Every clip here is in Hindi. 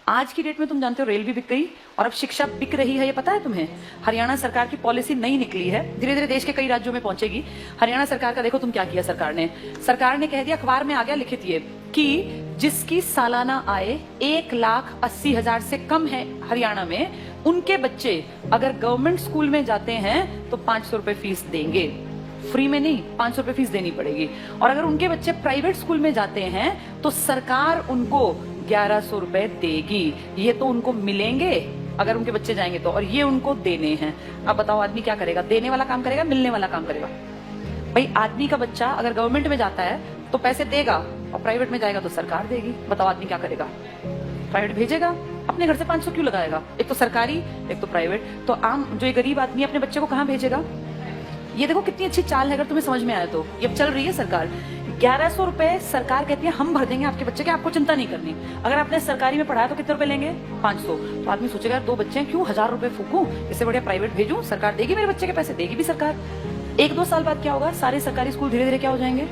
आज की डेट में तुम जानते हो रेल भी बिक गई और अब शिक्षा बिक रही है, ये पता है तुम्हें? हरियाणा सरकार की पॉलिसी नई निकली है, धीरे धीरे देश के कई राज्यों में पहुंचेगी। हरियाणा सरकार का देखो तुम क्या किया। सरकार ने कह दिया, अखबार में आ गया लिखित ये कि जिसकी सालाना आय 1,80,000 से कम है हरियाणा में, उनके बच्चे अगर गवर्नमेंट स्कूल में जाते हैं तो 500 रुपए फीस देंगे। फ्री में नहीं, 500 रुपए फीस देनी पड़ेगी। और अगर उनके बच्चे प्राइवेट स्कूल में जाते हैं तो सरकार उनको 1100 रुपए देगी। ये तो उनको मिलेंगे अगर उनके बच्चे जाएंगे तो, और ये उनको देने हैं। अब बताओ आदमी क्या करेगा? देने वाला काम करेगा, मिलने वाला काम करेगा? भाई आदमी का बच्चा अगर गवर्नमेंट में जाता है तो पैसे देगा और प्राइवेट में जाएगा तो सरकार देगी। बताओ आदमी क्या करेगा? प्राइवेट भेजेगा। अपने घर से 500 क्यों लगाएगा? एक तो सरकारी, एक तो प्राइवेट। तो आम जो ये गरीब आदमी अपने बच्चे को कहाँ भेजेगा? ये देखो कितनी अच्छी चाल है, अगर तुम्हें समझ में आया तो। ये चल रही है सरकार। 1100 रुपए सरकार कहती है हम भर देंगे आपके बच्चे के, आपको चिंता नहीं करनी। अगर आपने सरकारी में पढ़ाया तो कितने रुपए लेंगे? 500। तो आदमी सोचेगा 2 बच्चे हैं, क्यों 1000 रुपए फूकूं, इससे बढ़िया प्राइवेट भेजूं, सरकार देगी मेरे बच्चे के पैसे, देगी भी सरकार। 1-2 साल बाद क्या होगा? सारे सरकारी स्कूल धीरे धीरे क्या हो जाएंगे?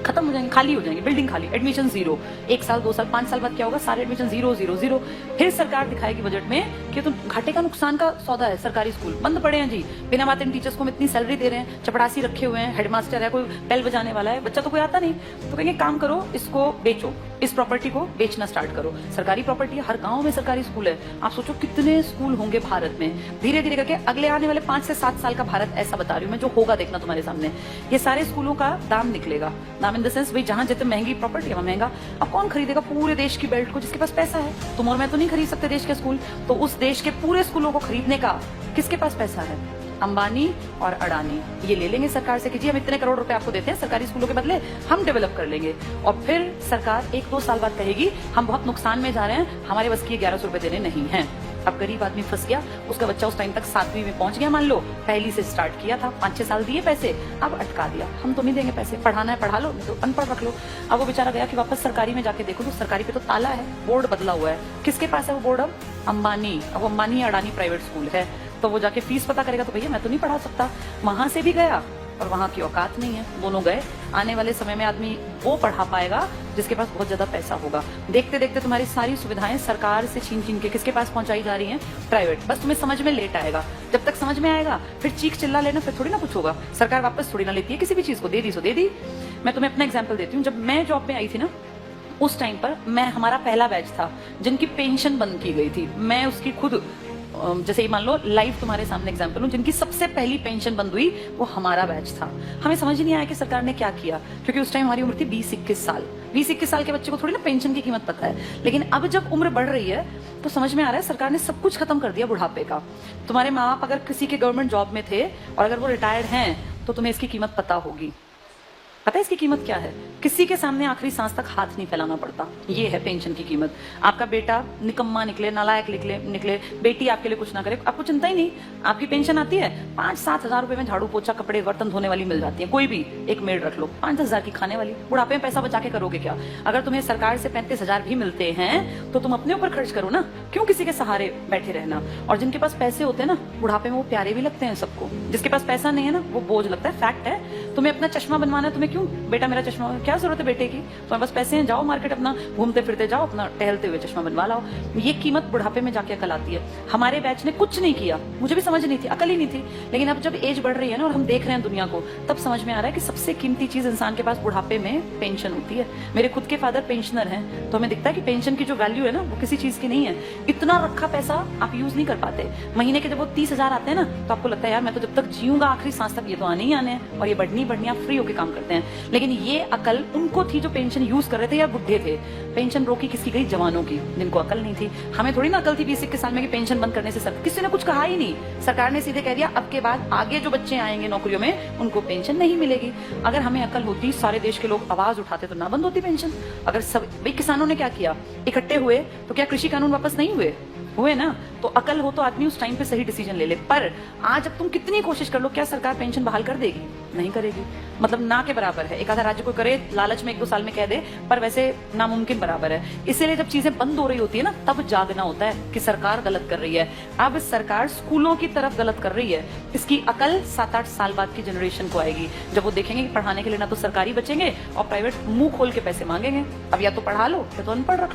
खत्म हो जाएंगे, खाली हो जाएंगे, बिल्डिंग खाली, एडमिशन 0। 1 साल 2 साल 5 साल बाद क्या होगा? सारे एडमिशन 0 0 0। फिर सरकार दिखाएगी बजट में कि तुम घाटे का नुकसान का सौदा है, सरकारी स्कूल बंद पड़े हैं जी, बिना बात इन टीचर्स को हम इतनी सैलरी दे रहे हैं, चपड़ासी रखे हुए हैं, हेडमास्टर है, कोई बेल बजाने वाला है, बच्चा तो कोई आता नहीं। तो कहेंगे काम करो, इसको बेचो, इस प्रॉपर्टी को बेचना स्टार्ट करो। सरकारी प्रॉपर्टी है, हर गांव में सरकारी स्कूल है। आप सोचो कितने स्कूल होंगे भारत में। धीरे धीरे करके अगले आने वाले 5 से 7 साल का भारत ऐसा बता रही हूँ मैं, जो होगा देखना तुम्हारे सामने। ये सारे स्कूलों का दाम निकलेगा। दाम इन द सेंस, भाई जहां जितने महंगी प्रॉपर्टी है महंगा। अब कौन खरीदेगा पूरे देश की बेल्ट को? जिसके पास पैसा है। तुम और मैं तो नहीं खरीद सकते देश के स्कूल, तो उस देश के पूरे स्कूलों को खरीदने का किसके पास पैसा है? अंबानी और अडानी ये ले लेंगे सरकार से कि जी हम इतने करोड़ रुपए आपको देते हैं सरकारी स्कूलों के बदले, हम डेवलप कर लेंगे। और फिर सरकार 1-2 साल बाद कहेगी हम बहुत नुकसान में जा रहे हैं, हमारे बस की 1100 रुपए देने नहीं है। अब गरीब आदमी फंस गया, उसका बच्चा उस टाइम तक 7वीं में पहुंच गया, मान लो पहली से स्टार्ट किया था, 5-6 साल दिए पैसे, अब अटका दिया, हम तो नहीं देंगे पैसे, पढ़ाना है पढ़ा लो, नहीं तो अनपढ़ रख लो। अब वो बेचारा गया कि वापस सरकारी में जाके देखो तो सरकारी पे तो ताला है, बोर्ड बदला हुआ है। किसके पास है वो बोर्ड? अब अंबानी। अब अंबानी अडानी प्राइवेट स्कूल है, तो वो जाके फीस पता करेगा तो भैया मैं तो नहीं पढ़ा सकता। वहां से भी गया और वहां की औकात नहीं है, दोनों गए। आने वाले समय में आदमी वो पढ़ा पाएगा जिसके पास बहुत ज्यादा पैसा होगा। देखते देखते तुम्हारी सारी सुविधाएं सरकार से छीन छीन के किसके पास पहुंचाई जा रही हैं? प्राइवेट। बस तुम्हें समझ में लेट आएगा, जब तक समझ में आएगा फिर चीख चिल्ला लेना, फिर थोड़ी ना कुछ होगा। सरकार वापस थोड़ी ना लेती है किसी भी चीज को, दे दी सो दे दी। मैं तुम्हें अपना एग्जाम्पल देती हूँ। जब मैं जॉब में आई थी ना, उस टाइम पर हमारा पहला बैच था जिनकी पेंशन बंद की गई थी। मैं उसकी खुद, जैसे ही मान लो लाइव तुम्हारे सामने एग्जांपल हूं, जिनकी सबसे पहली पेंशन बंद हुई वो हमारा बैच था। हमें समझ नहीं आया कि सरकार ने क्या किया, क्योंकि उस टाइम हमारी उम्र थी 20-21 साल। 20-21 साल के बच्चे को थोड़ी ना पेंशन की कीमत पता है। लेकिन अब जब उम्र बढ़ रही है तो समझ में आ रहा है सरकार ने सब कुछ खत्म कर दिया बुढ़ापे का। तुम्हारे माँ बाप अगर किसी के गवर्नमेंट जॉब में थे और अगर वो रिटायर्ड हैं तो तुम्हें इसकी कीमत पता होगी। पता है इसकी कीमत क्या है? किसी के सामने आखिरी सांस तक हाथ नहीं फैलाना पड़ता। ये है पेंशन की कीमत। आपका बेटा निकम्मा निकले, नालायक निकले, बेटी आपके लिए कुछ ना करे, आपको चिंता ही नहीं। आपकी पेंशन आती है, 5-7 हजार रुपए में झाड़ू पोछा कपड़े बर्तन धोने वाली मिल जाती है। कोई भी एक मेड रख लो, 5-10 हजार की खाने वाली। बुढ़ापे में पैसा बचा के करोगे क्या? अगर तुम्हें सरकार से 35 हजार भी मिलते हैं तो तुम अपने ऊपर खर्च करो ना, क्यों किसी के सहारे बैठे रहना? और जिनके पास पैसे होते हैं ना, बुढ़ापे में वो प्यारे भी लगते हैं सबको। जिसके पास पैसा नहीं है ना, वो बोझ लगता है। फैक्ट है। तुम्हें अपना चश्मा बनवाना है, तुम्हें क्यों बेटा मेरा चश्मा, क्या जरूरत है बेटे की? तुम्हारे पास पैसे हैं, जाओ मार्केट, अपना घूमते फिरते जाओ, अपना टहलते हुए चश्मा बनवा लाओ। ये कीमत बुढ़ापे में जाके अकल आती है। हमारे बैच ने कुछ नहीं किया, मुझे भी समझ नहीं थी, अकल ही नहीं थी। लेकिन अब जब एज बढ़ रही है ना और हम देख रहे हैं दुनिया को, तब समझ में आ रहा है कि सबसे कीमती चीज इंसान के पास बुढ़ापे में पेंशन होती है। मेरे खुद के फादर पेंशनर हैं, तो हमें दिखता है कि पेंशन की जो वैल्यू है ना वो किसी चीज की नहीं है। इतना रखा पैसा आप यूज नहीं कर पाते। महीने के जब वो 30 हजार आते हैं ना, तो आपको लगता है यार मैं तो जब तक जीऊंगा आखिरी सांस तक ये तो आने ही आने हैं, और ये बढ़नी आप फ्री होकर काम करते हैं। लेकिन ये अकल उनको थी जो पेंशन यूज कर रहे थे या बुढ़े थे। पेंशन रोकी किसकी गई? जवानों की, जिनको अकल नहीं थी। हमें थोड़ी ना अकल थी 20-21 साल में कि पेंशन बंद करने से किसी ने कुछ कहा ही नहीं। सरकार ने सीधे कह दिया अब के बाद आगे जो बच्चे आएंगे नौकरियों में उनको पेंशन नहीं मिलेगी। अगर हमें अकल होती, सारे देश के लोग आवाज उठाते तो ना बंद होती पेंशन। अगर सब भाई किसानों ने क्या किया, इकट्ठे हुए तो क्या कृषि कानून वापस नहीं हुए ना? तो अकल हो तो आदमी उस टाइम पे सही डिसीजन ले ले। पर आज अब तुम कितनी कोशिश कर लो, क्या सरकार पेंशन बहाल कर देगी? नहीं करेगी। मतलब ना के बराबर है। एक आधा राज्य को करे, लालच में 1-2 साल में कह दे, पर वैसे नामुमकिन बराबर है। इसीलिए जब चीजें बंद हो रही होती है ना, तब जागना होता है कि सरकार गलत कर रही है। अब सरकार स्कूलों की तरफ गलत कर रही है। इसकी अकल 7-8 साल बाद की जनरेशन को आएगी, जब वो देखेंगे कि पढ़ाने के लिए ना तो सरकारी बचेंगे और प्राइवेट मुंह खोल के पैसे मांगेंगे। अब या तो पढ़ा लो या तो अनपढ़ रख लो।